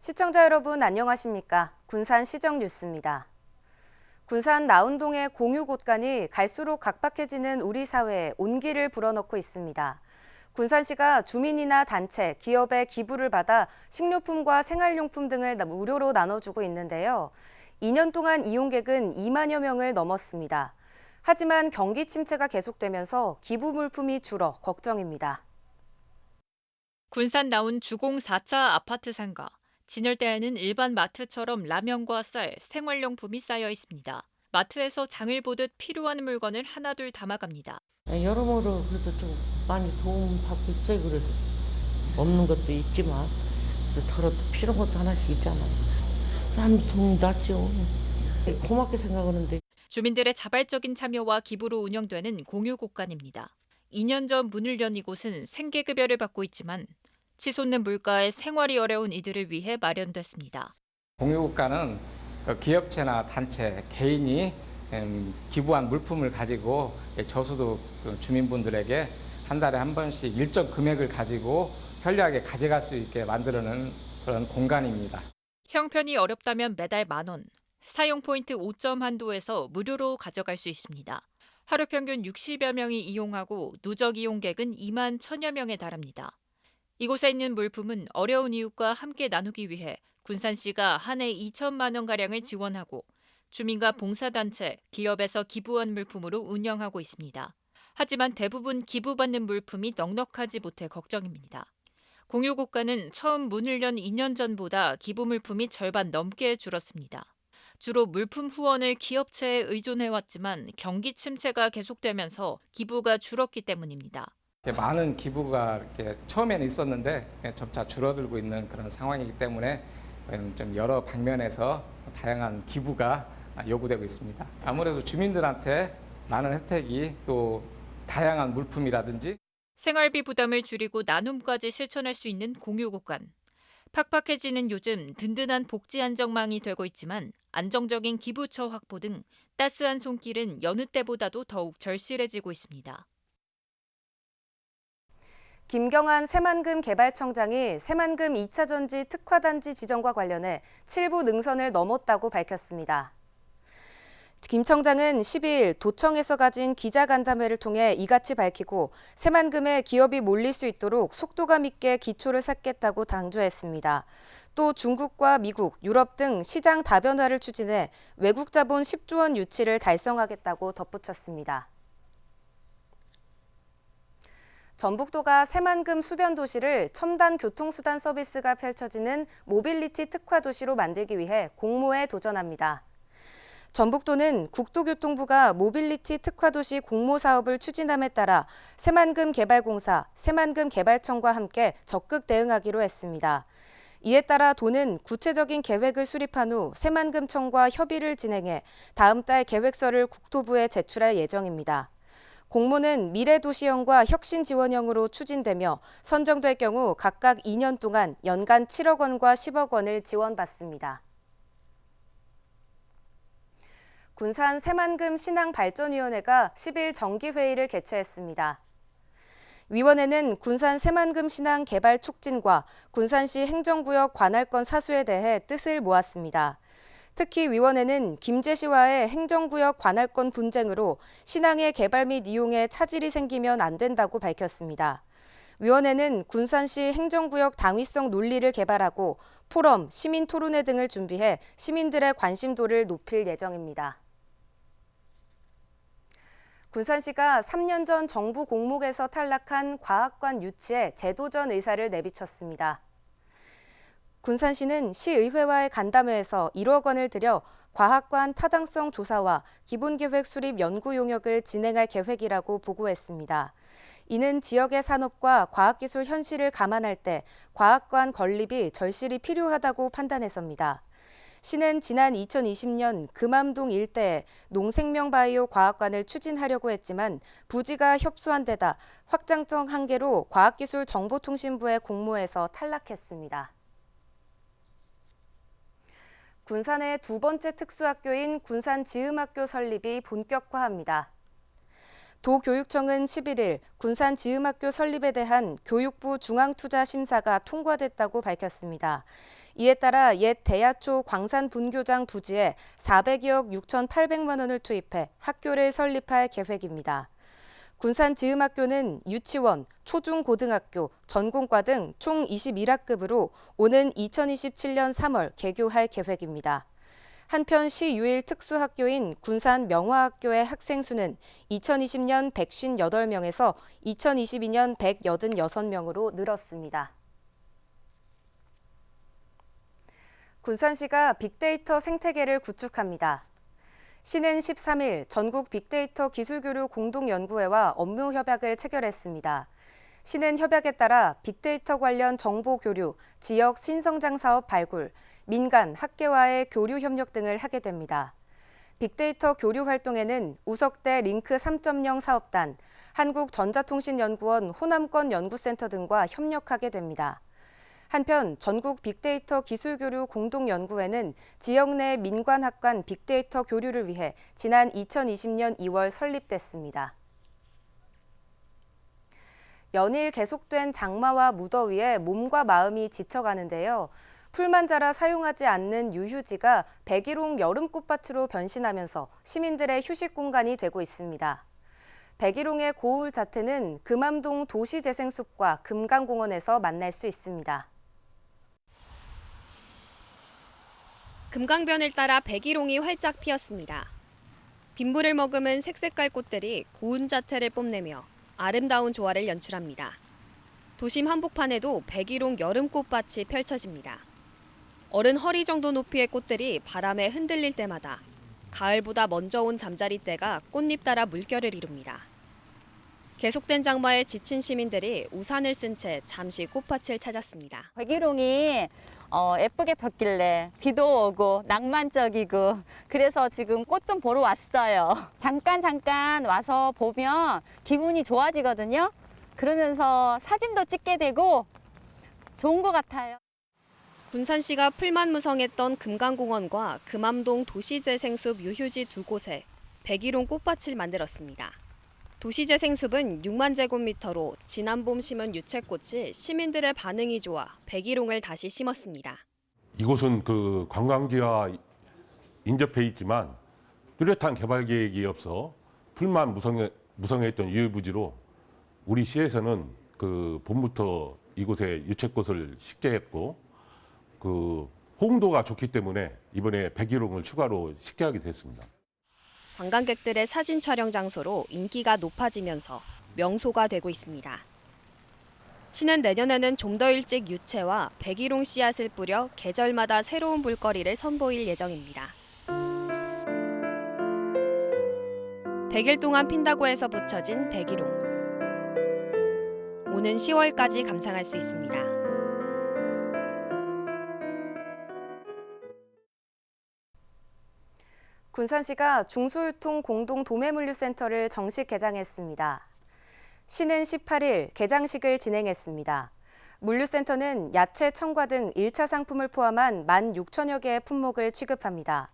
시청자 여러분 안녕하십니까? 군산 시정 뉴스입니다. 군산 나운동의 공유곳간이 갈수록 각박해지는 우리 사회에 온기를 불어넣고 있습니다. 군산시가 주민이나 단체, 기업의 기부를 받아 식료품과 생활용품 등을 무료로 나눠주고 있는데요. 2년 동안 이용객은 2만여 명을 넘었습니다. 하지만 경기 침체가 계속되면서 기부 물품이 줄어 걱정입니다. 군산 나온 주공 4차 아파트 상가. 진열대에는 일반 마트처럼 라면과 쌀, 생활용품이 쌓여 있습니다. 마트에서 장을 보듯 필요한 물건을 하나둘 담아갑니다. 여러모로 그래도 좀 많이 도움받고 있어요. 그래도 없는 것도 있지만 덜어도 필요한 것도 하나씩 있잖아요. 남 도움이 낫죠. 고맙게 생각하는데. 주민들의 자발적인 참여와 기부로 운영되는 공유곳간입니다. 2년 전 문을 연 이곳은 생계급여를 받고 있지만 치솟는 물가에 생활이 어려운 이들을 위해 마련됐습니다. 공유국가는 기업체나 단체, 개인이 기부한 물품을 가지고 저소득 주민분들에게 한 달에 한 번씩 일정 금액을 가지고 편리하게 가져갈 수 있게 만들어내는 그런 공간입니다. 형편이 어렵다면 매달 10,000원, 사용 포인트 5점 한도에서 무료로 가져갈 수 있습니다. 하루 평균 60여 명이 이용하고 누적 이용객은 2만 1,000여 명에 달합니다. 이곳에 있는 물품은 어려운 이웃과 함께 나누기 위해 군산시가 한 해 2천만 원가량을 지원하고 주민과 봉사단체, 기업에서 기부한 물품으로 운영하고 있습니다. 하지만 대부분 기부받는 물품이 넉넉하지 못해 걱정입니다. 공유국가는 처음 문을 연 2년 전보다 기부 물품이 절반 넘게 줄었습니다. 주로 물품 후원을 기업체에 의존해왔지만 경기 침체가 계속되면서 기부가 줄었기 때문입니다. 많은 기부가 처음에는 있었는데 점차 줄어들고 있는 그런 상황이기 때문에 좀 여러 방면에서 다양한 기부가 요구되고 있습니다. 아무래도 주민들한테 많은 혜택이 또 다양한 물품이라든지 생활비 부담을 줄이고 나눔까지 실천할 수 있는 공유국간. 팍팍해지는 요즘 든든한 복지 안정망이 되고 있지만 안정적인 기부처 확보 등 따스한 손길은 여느 때보다도 더욱 절실해지고 있습니다. 김경한 새만금 개발청장이 새만금 2차 전지 특화단지 지정과 관련해 7부 능선을 넘었다고 밝혔습니다. 김 청장은 12일 도청에서 가진 기자간담회를 통해 이같이 밝히고 새만금에 기업이 몰릴 수 있도록 속도감 있게 기초를 쌓겠다고 강조했습니다. 또 중국과 미국, 유럽 등 시장 다변화를 추진해 외국 자본 10조 원 유치를 달성하겠다고 덧붙였습니다. 전북도가 새만금 수변 도시를 첨단 교통수단 서비스가 펼쳐지는 모빌리티 특화 도시로 만들기 위해 공모에 도전합니다. 전북도는 국토교통부가 모빌리티 특화도시 공모 사업을 추진함에 따라 새만금 개발공사, 새만금 개발청과 함께 적극 대응하기로 했습니다. 이에 따라 도는 구체적인 계획을 수립한 후 새만금청과 협의를 진행해 다음 달 계획서를 국토부에 제출할 예정입니다. 공모는 미래도시형과 혁신지원형으로 추진되며 선정될 경우 각각 2년 동안 연간 7억 원과 10억 원을 지원받습니다. 군산 새만금 신항발전위원회가 10일 정기회의를 개최했습니다. 위원회는 군산 새만금 신항 개발 촉진과 군산시 행정구역 관할권 사수에 대해 뜻을 모았습니다. 특히 위원회는 김제시와의 행정구역 관할권 분쟁으로 신항의 개발 및 이용에 차질이 생기면 안 된다고 밝혔습니다. 위원회는 군산시 행정구역 당위성 논리를 개발하고 포럼, 시민 토론회 등을 준비해 시민들의 관심도를 높일 예정입니다. 군산시가 3년 전 정부 공목에서 탈락한 과학관 유치에 제도전 의사를 내비쳤습니다. 군산시는 시의회와의 간담회에서 1억 원을 들여 과학관 타당성 조사와 기본계획 수립 연구 용역을 진행할 계획이라고 보고했습니다. 이는 지역의 산업과 과학기술 현실을 감안할 때 과학관 건립이 절실히 필요하다고 판단해서입니다. 시는 지난 2020년 금암동 일대에 농생명바이오 과학관을 추진하려고 했지만 부지가 협소한 데다 확장성 한계로 과학기술정보통신부의 공모에서 탈락했습니다. 군산의 두 번째 특수학교인 군산지음학교 설립이 본격화합니다. 도교육청은 11일 군산지음학교 설립에 대한 교육부 중앙투자심사가 통과됐다고 밝혔습니다. 이에 따라 옛 대야초 광산분교장 부지에 402억 6,800만 원을 투입해 학교를 설립할 계획입니다. 군산지음학교는 유치원, 초중고등학교, 전공과 등 총 21학급으로 오는 2027년 3월 개교할 계획입니다. 한편 시 유일 특수학교인 군산명화학교의 학생 수는 2020년 158명에서 2022년 186명으로 늘었습니다. 군산시가 빅데이터 생태계를 구축합니다. 시는 13일 전국 빅데이터 기술교류 공동연구회와 업무 협약을 체결했습니다. 시는 협약에 따라 빅데이터 관련 정보 교류, 지역 신성장 사업 발굴, 민간, 학계와의 교류 협력 등을 하게 됩니다. 빅데이터 교류 활동에는 우석대 링크 3.0 사업단, 한국전자통신연구원 호남권 연구센터 등과 협력하게 됩니다. 한편 전국 빅데이터 기술교류 공동연구회는 지역 내 민관학 간 빅데이터 교류를 위해 지난 2020년 2월 설립됐습니다. 연일 계속된 장마와 무더위에 몸과 마음이 지쳐가는데요. 풀만 자라 사용하지 않는 유휴지가 백일홍 여름꽃밭으로 변신하면서 시민들의 휴식 공간이 되고 있습니다. 백일홍의 고울 자태는 금암동 도시재생숲과 금강공원에서 만날 수 있습니다. 금강변을 따라 백일홍이 활짝 피었습니다. 빈불을 머금은 색색깔 꽃들이 고운 자태를 뽐내며 아름다운 조화를 연출합니다. 도심 한복판에도 백일홍 여름꽃밭이 펼쳐집니다. 어른 허리 정도 높이의 꽃들이 바람에 흔들릴 때마다 가을보다 먼저 온 잠자리떼가 꽃잎 따라 물결을 이룹니다. 계속된 장마에 지친 시민들이 우산을 쓴 채 잠시 꽃밭을 찾았습니다. 백일홍이 예쁘게 폈길래 비도 오고 낭만적이고 그래서 지금 꽃 좀 보러 왔어요. 잠깐 와서 보면 기분이 좋아지거든요. 그러면서 사진도 찍게 되고 좋은 것 같아요. 군산시가 풀만 무성했던 금강공원과 금암동 도시재생숲 유휴지 두 곳에 백일홍 꽃밭을 만들었습니다. 도시재생숲은 6만 제곱미터로 지난 봄 심은 유채꽃이 시민들의 반응이 좋아 백일홍을 다시 심었습니다. 이곳은 그 관광지와 인접해 있지만 뚜렷한 개발 계획이 없어 풀만 무성했던 유휴부지로 우리 시에서는 그 봄부터 이곳에 유채꽃을 식재했고 그 호응도가 좋기 때문에 이번에 백일홍을 추가로 식재하게 됐습니다. 관광객들의 사진 촬영 장소로 인기가 높아지면서 명소가 되고 있습니다. 시는 내년에는 좀 더 일찍 유채와 백일홍 씨앗을 뿌려 계절마다 새로운 볼거리를 선보일 예정입니다. 100일 동안 핀다고 해서 붙여진 백일홍. 오는 10월까지 감상할 수 있습니다. 군산시가 중소유통 공동 도매물류센터를 정식 개장했습니다. 시는 18일 개장식을 진행했습니다. 물류센터는 야채, 청과 등 1차 상품을 포함한 16,000여 개의 품목을 취급합니다.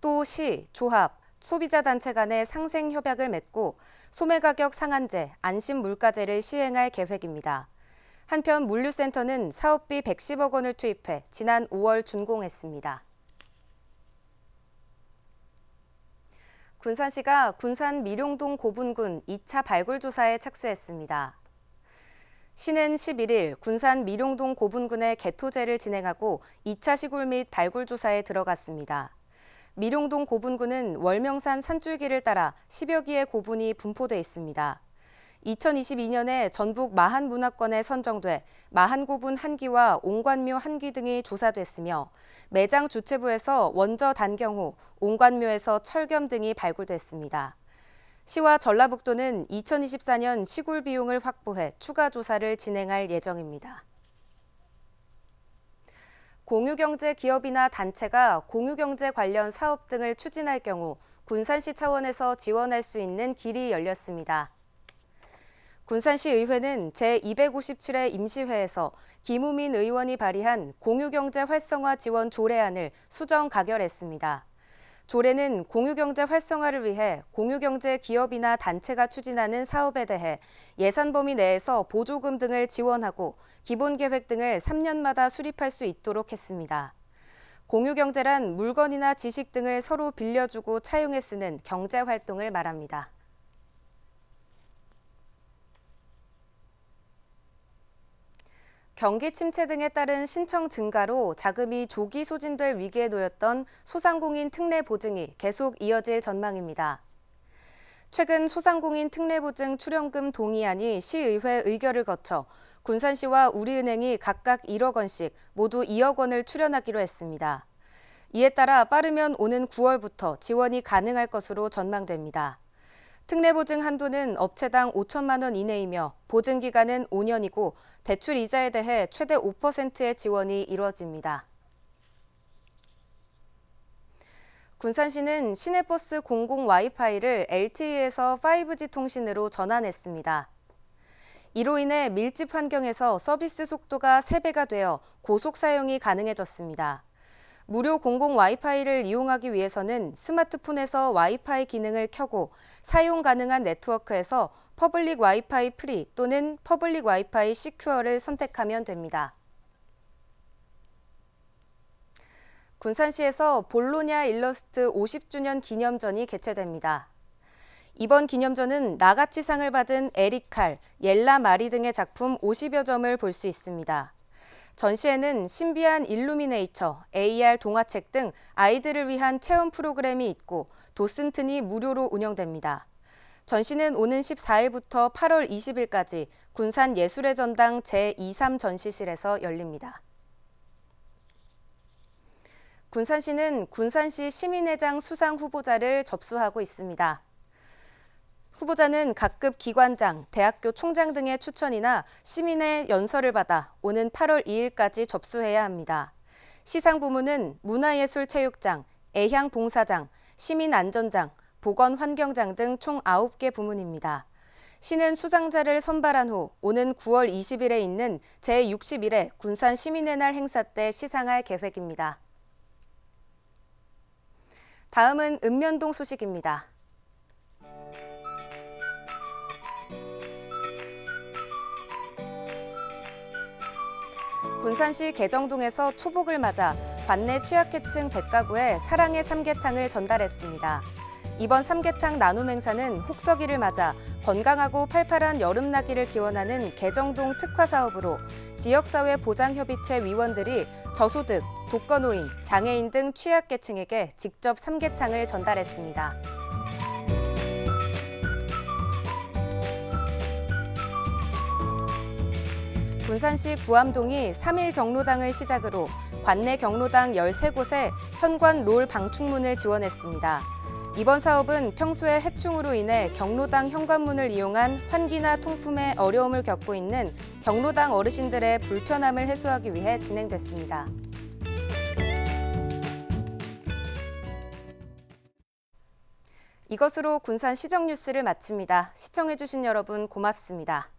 또 시, 조합, 소비자 단체 간의 상생 협약을 맺고 소매 가격 상한제, 안심 물가제를 시행할 계획입니다. 한편 물류센터는 사업비 110억 원을 투입해 지난 5월 준공했습니다. 군산시가 군산 밀용동 고분군 2차 발굴 조사에 착수했습니다. 시는 11일 군산 밀용동 고분군의 개토제를 진행하고 2차 시굴 및 발굴 조사에 들어갔습니다. 밀용동 고분군은 월명산 산줄기를 따라 10여 기의 고분이 분포돼 있습니다. 2022년에 전북 마한문화권에 선정돼 마한고분 1기와 옹관묘 1기 등이 조사됐으며 매장 주체부에서 원저 단경호, 옹관묘에서 철겸 등이 발굴됐습니다. 시와 전라북도는 2024년 시굴 비용을 확보해 추가 조사를 진행할 예정입니다. 공유경제 기업이나 단체가 공유경제 관련 사업 등을 추진할 경우 군산시 차원에서 지원할 수 있는 길이 열렸습니다. 군산시 의회는 제257회 임시회에서 김우민 의원이 발의한 공유경제 활성화 지원 조례안을 수정 가결했습니다. 조례는 공유경제 활성화를 위해 공유경제 기업이나 단체가 추진하는 사업에 대해 예산 범위 내에서 보조금 등을 지원하고 기본계획 등을 3년마다 수립할 수 있도록 했습니다. 공유경제란 물건이나 지식 등을 서로 빌려주고 차용해 쓰는 경제활동을 말합니다. 경기 침체 등에 따른 신청 증가로 자금이 조기 소진될 위기에 놓였던 소상공인 특례 보증이 계속 이어질 전망입니다. 최근 소상공인 특례 보증 출연금 동의안이 시의회 의결을 거쳐 군산시와 우리은행이 각각 1억 원씩 모두 2억 원을 출연하기로 했습니다. 이에 따라 빠르면 오는 9월부터 지원이 가능할 것으로 전망됩니다. 특례 보증 한도는 업체당 5천만 원 이내이며 보증 기간은 5년이고 대출 이자에 대해 최대 5%의 지원이 이루어집니다. 군산시는 시내버스 공공 와이파이를 LTE에서 5G 통신으로 전환했습니다. 이로 인해 밀집 환경에서 서비스 속도가 3배가 되어 고속 사용이 가능해졌습니다. 무료 공공 와이파이를 이용하기 위해서는 스마트폰에서 와이파이 기능을 켜고 사용 가능한 네트워크에서 퍼블릭 와이파이 프리 또는 퍼블릭 와이파이 시큐어를 선택하면 됩니다. 군산시에서 볼로냐 일러스트 50주년 기념전이 개최됩니다. 이번 기념전은 나가치상을 받은 에릭 칼, 옐라 마리 등의 작품 50여 점을 볼 수 있습니다. 전시회는 신비한 일루미네이처, AR 동화책 등 아이들을 위한 체험 프로그램이 있고 도슨튼이 무료로 운영됩니다. 전시는 오는 14일부터 8월 20일까지 군산 예술의 전당 제23 전시실에서 열립니다. 군산시는 군산시 시민회장 수상 후보자를 접수하고 있습니다. 후보자는 각급 기관장, 대학교 총장 등의 추천이나 시민의 연설을 받아 오는 8월 2일까지 접수해야 합니다. 시상 부문은 문화예술체육장, 애향봉사장, 시민안전장, 보건환경장 등 총 9개 부문입니다. 시는 수상자를 선발한 후 오는 9월 20일에 있는 제61회 군산 시민의 날 행사 때 시상할 계획입니다. 다음은 읍면동 소식입니다. 군산시 개정동에서 초복을 맞아 관내 취약계층 100가구에 사랑의 삼계탕을 전달했습니다. 이번 삼계탕 나눔 행사는 혹서기를 맞아 건강하고 팔팔한 여름나기를 기원하는 개정동 특화 사업으로 지역사회 보장협의체 위원들이 저소득, 독거노인, 장애인 등 취약계층에게 직접 삼계탕을 전달했습니다. 군산시 구암동이 3일 경로당을 시작으로 관내 경로당 13곳에 현관 롤 방충문을 지원했습니다. 이번 사업은 평소에 해충으로 인해 경로당 현관문을 이용한 환기나 통풍에 어려움을 겪고 있는 경로당 어르신들의 불편함을 해소하기 위해 진행됐습니다. 이것으로 군산 시정 뉴스를 마칩니다. 시청해주신 여러분 고맙습니다.